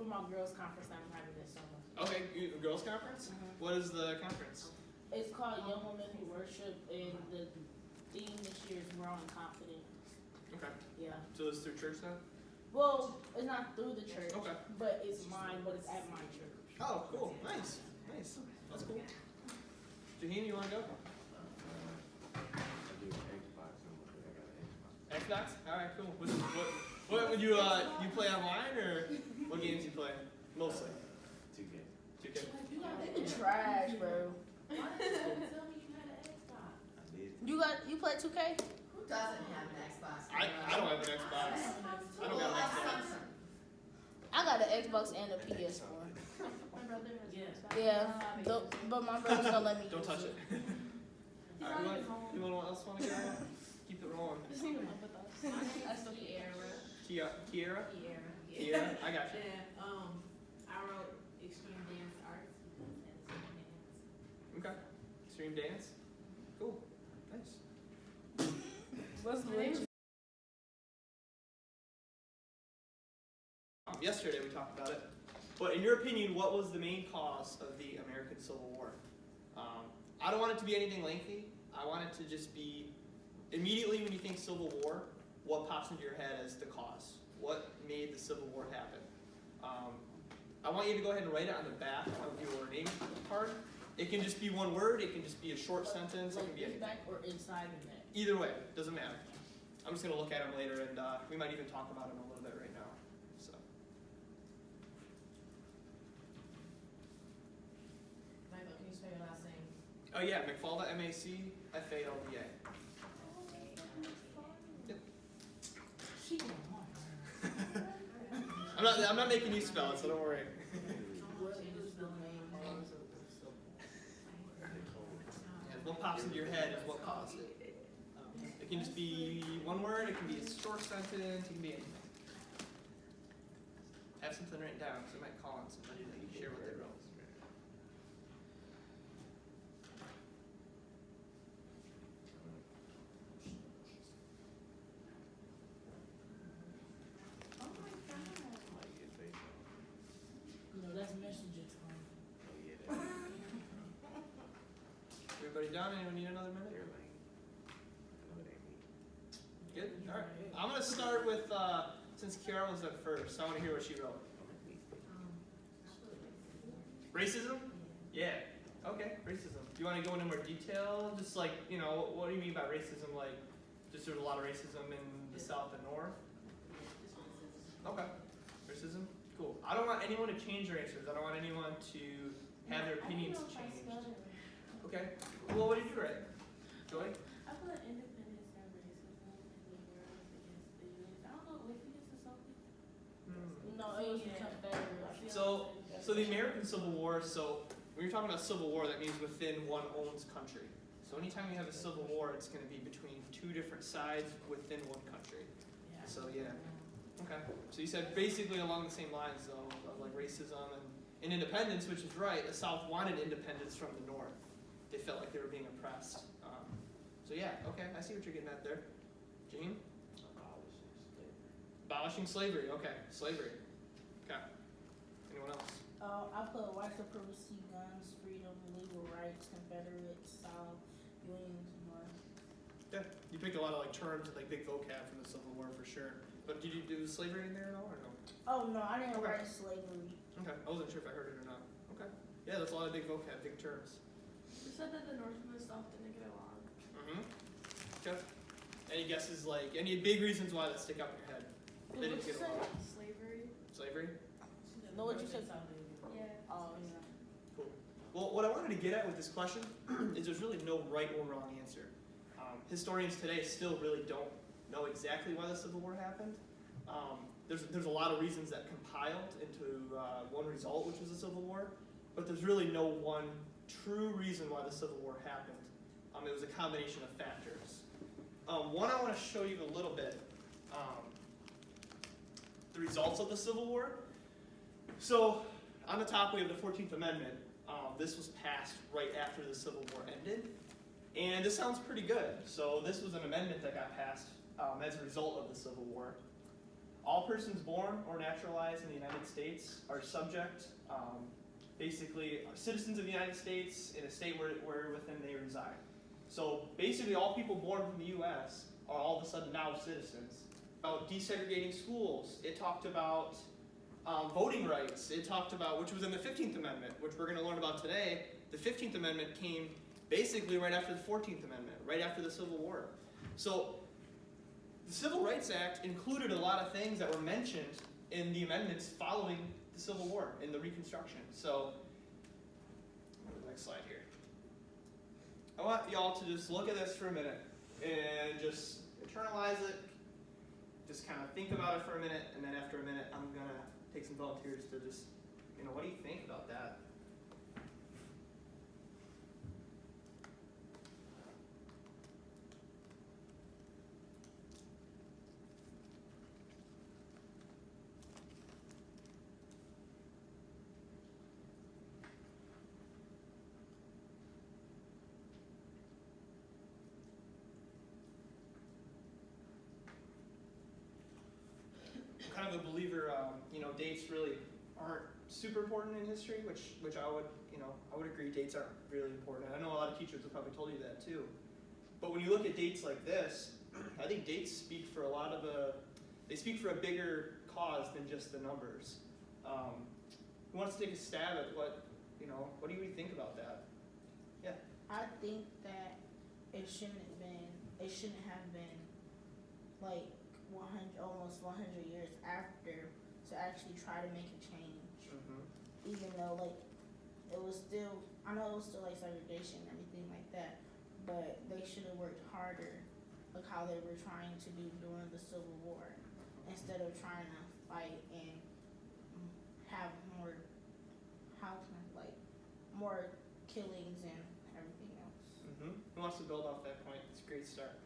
for my girls' conference I'm having this summer. Okay, girls' conference? What is the conference? It's called Young Women Who Worship, and the theme this year is Growing Confident. Okay. Yeah. So it's through church then? Well, it's not through the church, Okay. but it's mine, but it's at my church. Oh, cool. Nice. Nice. That's cool. Jaheen, you want to go? Xbox? Alright, cool. What would you play online, or what games you play? Mostly? 2K. 2K. It's trash, bro. You play 2K? Who doesn't have an Xbox? I don't have an Xbox. I don't have an Xbox. I got an Xbox and a PS4. My brother has an Xbox. Yeah, but my brother's gonna let me. Don't touch it. Alright, you want else want to go? Keep it rolling. I still Kiera. Kiera? Kiera. I got you. I wrote extreme dance arts because that's dance. Okay. Extreme dance? Cool. Nice. What's the name? Yesterday we talked about it. But in your opinion, what was the main cause of the American Civil War? I don't want it to be anything lengthy. I want it to just be, immediately when you think Civil War, what pops into your head as the cause? What made the Civil War happen? I want you to go ahead and write it on the back of your name card. It can just be one word, it can just be a short sentence, it can be anything. Back or inside of that? Either way, doesn't matter. I'm just going to look at them later, and we might even talk about them a little bit right now. So. Michael, can you spell your last name? Oh yeah, McFalda, M-A-C-F-A-L-D-A. Yep. She can I'm not making you spell it, so don't worry. What pops into your head is what caused it. It can just be one word, it can be a short sentence, it can be anything. Have something written down, because it might call on somebody that you share what they wrote. No, that's messaging time. Everybody done? Anyone need another minute? Good? Alright. I'm going to start with, since Kiara was up first, I want to hear what she wrote. Racism? Yeah. Okay, racism. Do you want to go into more detail? Just like, what do you mean by racism? Like, just there's a lot of racism in the South and North? Okay. Racism? Cool. I don't want anyone to change their answers. I don't want anyone to have their opinions changed. Okay. Well, what did you write? Joy? I put independence and racism in the wars against the U.S. I don't know if it's something. No, it was the Confederate. So the American Civil War, so when you're talking about Civil War, that means within one owns country. So anytime you have a Civil War, it's going to be between two different sides within one country. So yeah. Okay. So you said basically along the same lines, though, of like racism and independence, which is right. The South wanted independence from the North. They felt like they were being oppressed. So yeah, okay, I see what you're getting at there. Gene? Abolishing slavery. Okay, slavery. Okay. Anyone else? I put white supremacy, guns, freedom, legal rights, Confederate, South, Unions, North. Yeah, you picked a lot of like terms and like big vocab from the Civil War for sure. But did you do slavery in there at all or no? Oh no, I didn't Okay. write slavery. Okay, I wasn't sure if I heard it or not. Okay. Yeah, that's a lot of big vocab, big terms. You said that the North and the South didn't get along. Mm-hmm. Okay. Any guesses, like, any big reasons why that stick out in your head? They didn't get along. Slavery. Slavery? Know what you said? Yeah. Oh yeah. Cool. Well, what I wanted to get at with this question is there's really no right or wrong answer. Historians today still really don't know exactly why the Civil War happened. There's a lot of reasons that compiled into one result, which was the Civil War, but there's really no one true reason why the Civil War happened. It was a combination of factors. One, I want to show you a little bit the results of the Civil War. So on the top we have the 14th Amendment. This was passed right after the Civil War ended. And this sounds pretty good. So this was an amendment that got passed as a result of the Civil War. all persons born or naturalized in the United States are subject, basically, are citizens of the United States in a state where within they reside. So basically, all people born from the U.S. are all of a sudden now citizens. About desegregating schools, it talked about voting rights. It talked about, which was in the 15th Amendment, which we're going to learn about today. The 15th Amendment came basically right after the 14th Amendment, right after the Civil War. So the Civil Rights Act included a lot of things that were mentioned in the amendments following the Civil War, in the Reconstruction. So, go to the next slide here. I want y'all to just look at this for a minute and just internalize it. Just kind of think about it for a minute, and then after a minute, I'm going to take some volunteers to just, what do you think about that? Kind of a believer, dates really aren't super important in history, which I would agree dates aren't really important. I know a lot of teachers have probably told you that too. But when you look at dates like this, I think dates speak for they speak for a bigger cause than just the numbers. Who wants to take a stab at what do you think about that? Yeah. I think that it shouldn't have been like 100 years after to actually try to make a change. Mm-hmm. Even though it was still, I know it was still like segregation and everything like that, but they should have worked harder, like how they were trying to do during the Civil War, instead of trying to fight and have more, more killings and everything else. Mm-hmm. Who wants to build off that point? It's a great start.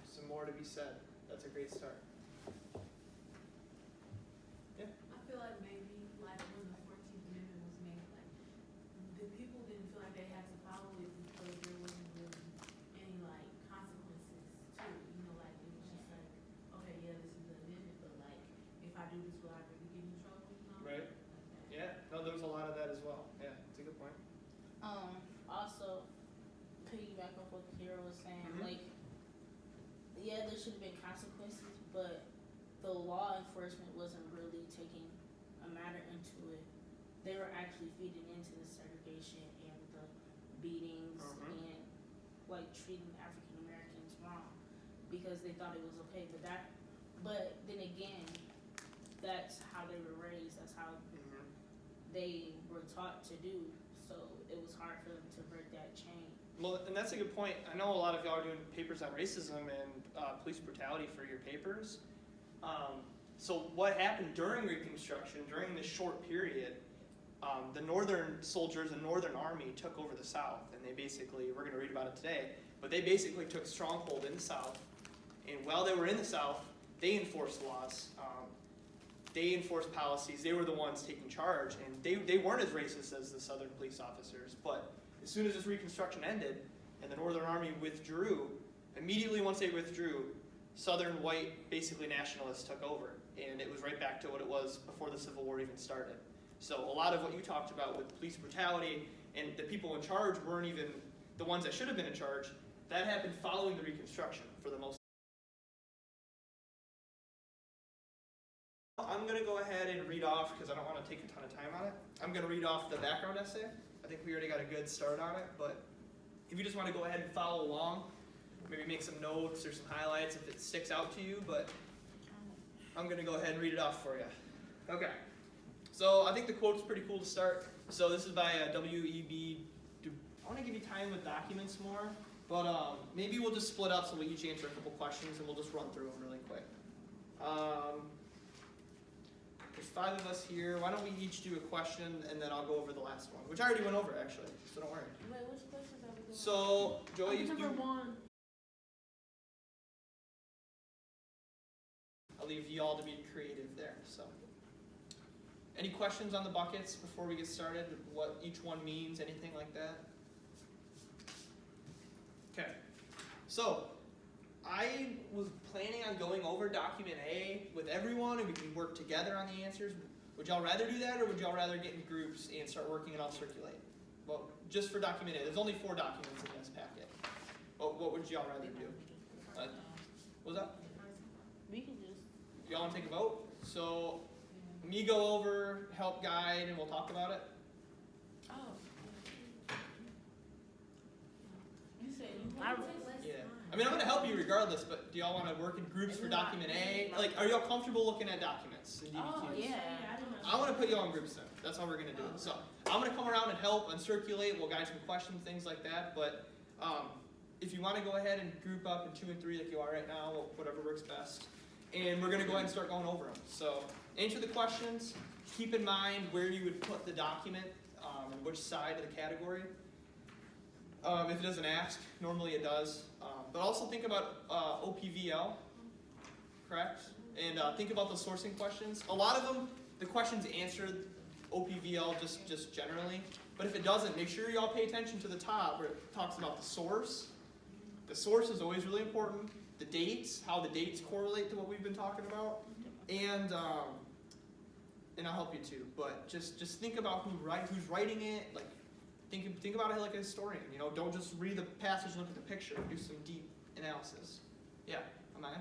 Some more to be said. That's a great start. Yeah. I feel like maybe like when the 14th Amendment was made, like the people didn't feel like they had to follow it because there wasn't really any like consequences to it. Like it was just like, okay, yeah, this is the amendment, but like if I do this, will I really get in trouble? Right. Like that. Yeah. No, there was a lot of that as well. Yeah, it's a good point. Also, piggyback off what Kira was saying, Mm-hmm. Yeah, there should have been consequences, but the law enforcement wasn't really taking a matter into it. They were actually feeding into the segregation and the beatings and treating African Americans wrong because they thought it was okay. But then again, that's how they were raised. That's how they were taught to do. So it was hard for them to break that chain. Well, and that's a good point. I know a lot of y'all are doing papers on racism and police brutality for your papers. So what happened during Reconstruction, during this short period, the Northern soldiers and Northern Army took over the South, and they basically, we're going to read about it today, but they basically took a stronghold in the South, and while they were in the South, they enforced laws. They enforced policies. They were the ones taking charge, and they weren't as racist as the Southern police officers, but as soon as this Reconstruction ended and the Northern Army withdrew, immediately once they withdrew, Southern white, basically nationalists took over. And it was right back to what it was before the Civil War even started. So a lot of what you talked about with police brutality and the people in charge weren't even the ones that should have been in charge, that happened following the Reconstruction for the most part. I'm going to go ahead and read off, because I don't want to take a ton of time on it, I'm going to read off the background essay. I think we already got a good start on it, but if you just want to go ahead and follow along, maybe make some notes or some highlights if it sticks out to you, but I'm going to go ahead and read it off for you. Okay, so I think the quote's pretty cool to start. So this is by W.E.B. I want to give you time with documents more, but maybe we'll just split up so we each answer a couple questions and we'll just run through them really quick. There's 5 of us here. Why don't we each do a question and then I'll go over the last one, which I already went over actually, so don't worry. Wait, which questions are we doing? So, Joey, Number 1. I'll leave you all to be creative there. So, any questions on the buckets before we get started? What each one means, anything like that? Okay. So, I was planning on going over document A with everyone and we can work together on the answers. Would y'all rather do that or would y'all rather get in groups and start working and I'll circulate? Well, just for document A, there's only 4 documents in this packet. What would y'all rather do? What was that? We can just. Y'all want to take a vote? So, me go over, help guide, and we'll talk about it? Oh. You said you I want to Yeah. I mean, I'm going to help you regardless, but do y'all want to work in groups for document A? Like, are y'all comfortable looking at documents in DBQs? Oh, yeah. I want to put you all in groups then. That's how we're going to do it. So, I'm going to come around and help and circulate. We'll guide some questions, things like that. But if you want to go ahead and group up in 2 and 3 like you are right now, whatever works best. And we're going to go ahead and start going over them. So, answer the questions. Keep in mind where you would put the document and which side of the category. If it doesn't ask, normally it does. But also think about OPVL, correct? And think about the sourcing questions. A lot of them, the questions answered OPVL just generally. But if it doesn't, make sure y'all pay attention to the top where it talks about the source. The source is always really important. The dates, how the dates correlate to what we've been talking about. And I'll help you too. But just think about who's writing it. Like think about it like a historian. You know, don't just read the passage and look at the picture. Do some deep analysis. Yeah, Amaya?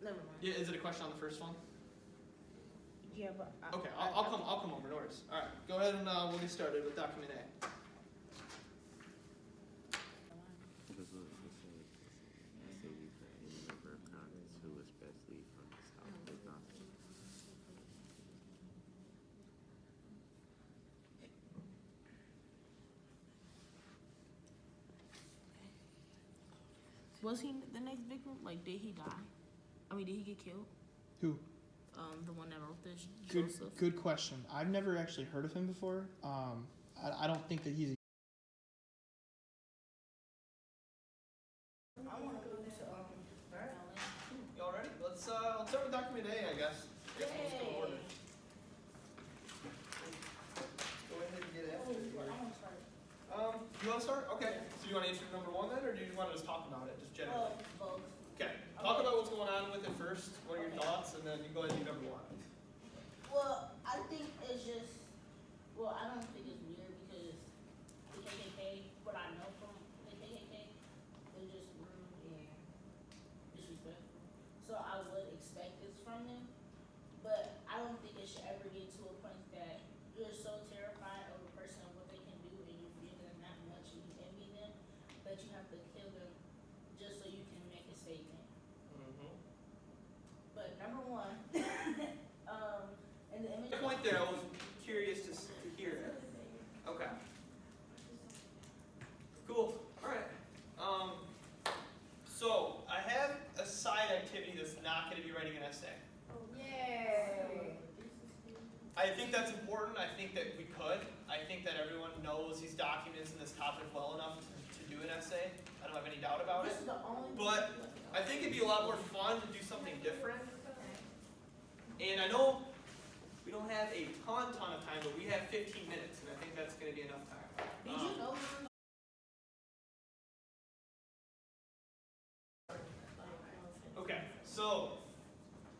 Never mind. Yeah, is it a question on the first one? Yeah, but. Okay, I'll come over. No worries. All right, go ahead and we'll get started with document A. Was he the next victim? Like, did he die? I mean, did he get killed? Who? The one that wrote this, Good, Joseph. good question. I've never actually heard of him before. I don't think that he's. I want to go to Y'all ready? Let's start with document A, I guess. We'll just go in order. Go ahead and get after it here. You want to start? Okay. So you want to answer number 1 then, or do you want to just talk about it, just generally? Both. Okay. Talk about what's going on with it first. What are your thoughts, and then you go ahead and do number 1. Well, I think it's just. Well, I don't think it's weird because the KKK, what I know from the KKK, they're just rude and disrespectful. So I would expect this from them, but I don't think it should ever get to a point that you're so terrified of a person and what they can do, and you fear them that much and you envy them, that you have to kill them just so you can make a statement. But number 1, in the image. The point there, I was curious to hear it. Okay. Cool. All right. So I have a side activity that's not going to be writing an essay. Yay! I think that's important. I think that we could. I think that everyone knows these documents and this topic well enough to do an essay. I don't have any doubt about This it. is the only. But I think it'd be a lot more fun to do something different. And I know we don't have a ton of time, but we have 15 minutes, and I think that's going to be enough time. Did you know? Okay, so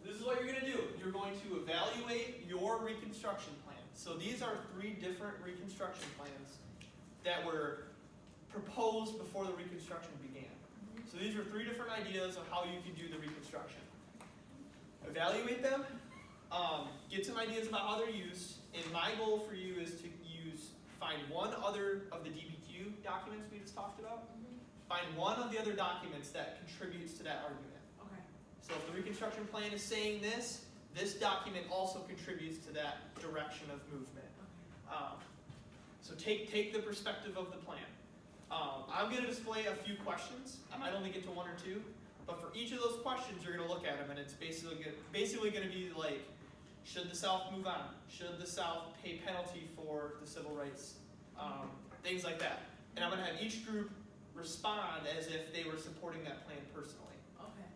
this is what you're going to do. You're going to evaluate your reconstruction plan. So these are 3 different reconstruction plans that were proposed before the reconstruction began. So these are 3 different ideas of how you could do the reconstruction. Evaluate them, get some ideas about how they're used, and my goal for you is to find one other of the DBQ documents we just talked about, find one of the other documents that contributes to that argument. Okay. So if the reconstruction plan is saying this document also contributes to that direction of movement. So take the perspective of the plan. I'm going to display a few questions. I might only get to 1 or 2, but for each of those questions, you're going to look at them, and it's basically going to be like, should the South move on? Should the South pay penalty for the civil rights? Things like that. And I'm going to have each group respond as if they were supporting that plan personally. Okay.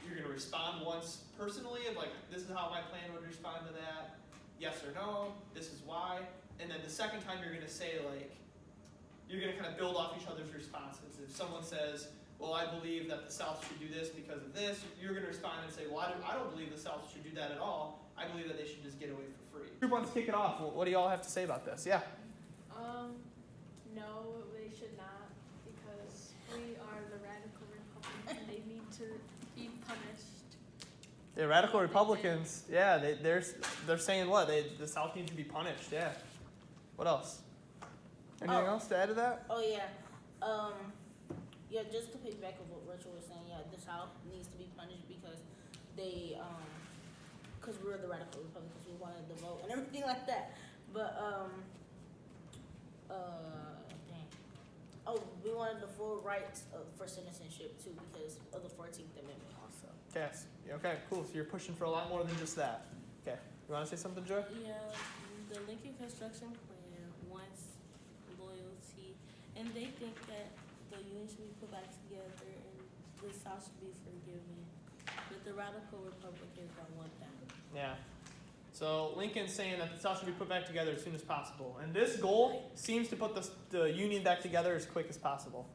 You're going to respond once personally of like, this is how my plan would respond to that. Yes or no. This is why. And then the second time you're going to say like, you're going to kind of build off each other's responses. If someone says, well, I believe that the South should do this because of this, you're going to respond and say, well, I don't believe the South should do that at all. I believe that they should just get away for free. Who wants to kick it off? What do y'all have to say about this? Yeah. No, they should not, because we are the radical Republicans and they need to be punished. The radical Republicans, yeah, they're saying what? The South needs to be punished, yeah. What else? Anything else to add to that? Oh yeah. Yeah, just to piggyback of what Rachel was saying, yeah, the South needs to be punished because they because we're the radical Republicans, we wanted the vote and everything like that. But dang. Oh, we wanted the full rights for citizenship too because of the 14th Amendment also. Yes. Okay, cool. So you're pushing for a lot more than just that. Okay. You want to say something, Joy? Yeah, the Lincoln Construction Plan wants loyalty, and they think that the Union should be put back together and the South should be forgiven. But the radical Republicans don't want that. Yeah. So Lincoln's saying that the South should be put back together as soon as possible. And this goal seems to put the Union back together as quick as possible.